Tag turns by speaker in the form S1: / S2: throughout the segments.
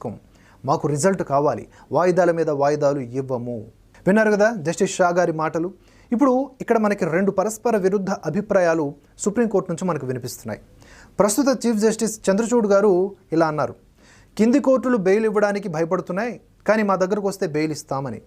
S1: తీసుకోం, మాకు రిజల్ట్ కావాలి, వాయిదాల మీద వాయిదాలు ఇవ్వము. విన్నారు కదా జస్టిస్ షా గారి మాటలు. ఇప్పుడు ఇక్కడ మనకి 2 పరస్పర విరుద్ధ అభిప్రాయాలు సుప్రీంకోర్టు నుంచి మనకు వినిపిస్తున్నాయి. ప్రస్తుత చీఫ్ జస్టిస్ చంద్రచూడ్ గారు ఇలా అన్నారు, కింది కోర్టులు బెయిల్ ఇవ్వడానికి భయపడుతున్నాయి, కానీ మా దగ్గరకు వస్తే బెయిల్ ఇస్తామని.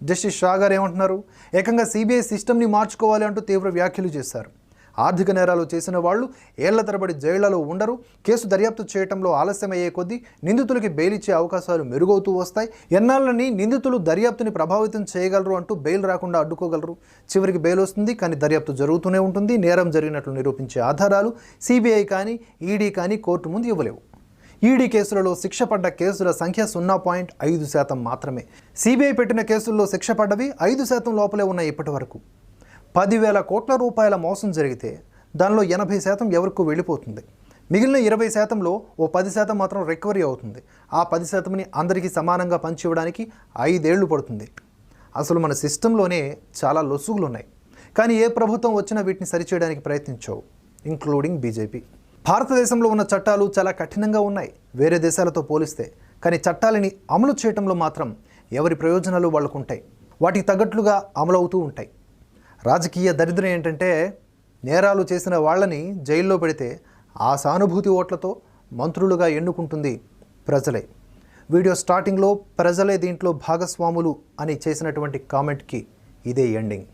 S1: జస్టిస్ షా గారు ఏమంటున్నారు, ఏకంగా సిబిఐ సిస్టమ్ని మార్చుకోవాలి అంటూ తీవ్ర వ్యాఖ్యలు చేశారు. ఆర్థిక నేరాలు చేసిన వాళ్ళు ఏళ్ల తరబడి జైళ్లలో ఉండరు, కేసు దర్యాప్తు చేయడంలో ఆలస్యమయ్యే కొద్దీ నిందితులకి బెయిల్ ఇచ్చే అవకాశాలు మెరుగవుతూ వస్తాయి, ఎన్నాళ్ళని నిందితులు దర్యాప్తుని ప్రభావితం చేయగలరు అంటూ బెయిల్ రాకుండా అడ్డుకోగలరు. చివరికి బెయిల్ వస్తుంది, కానీ దర్యాప్తు జరుగుతూనే ఉంటుంది. నేరం జరిగినట్లు నిరూపించే ఆధారాలు సిబిఐ కానీ ఈడీ కానీ కోర్టు ముందు ఇవ్వలేవు. ఈడీ కేసులలో శిక్ష పడ్డ కేసుల సంఖ్య 0.5% మాత్రమే. సిబిఐ పెట్టిన కేసుల్లో శిక్ష పడ్డవి 5% లోపలే ఉన్నాయి. ఇప్పటి వరకు 10,000 కోట్ల రూపాయల మోసం జరిగితే దానిలో 80% ఎవరికో వెళ్ళిపోతుంది. మిగిలిన 20%లో ఓ 10% మాత్రం రికవరీ అవుతుంది. ఆ 10%ని అందరికీ సమానంగా పంచివ్వడానికి 5 ఏళ్లు పడుతుంది. అసలు మన సిస్టంలోనే చాలా లొసుగులు ఉన్నాయి, కానీ ఏ ప్రభుత్వం వచ్చినా వీటిని సరిచేయడానికి ప్రయత్నించవు, ఇంక్లూడింగ్ బీజేపీ. భారతదేశంలో ఉన్న చట్టాలు చాలా కఠినంగా ఉన్నాయి వేరే దేశాలతో పోలిస్తే, కానీ చట్టాలని అమలు చేయడంలో మాత్రం ఎవరి ప్రయోజనాలు వాళ్ళకు ఉంటాయి, వాటికి తగ్గట్లుగా అమలవుతూ ఉంటాయి. రాజకీయ దరిద్రం ఏంటంటే నేరాలు చేసిన వాళ్ళని జైల్లో పెడితే ఆ సానుభూతి ఓట్లతో మంత్రులుగా ఎన్నుకుంటుంది ప్రజలే. వీడియో స్టార్టింగ్లో ప్రజలే దీంట్లో భాగస్వాములు అని చేసినటువంటి కామెంట్కి ఇదే ఎండింగ్.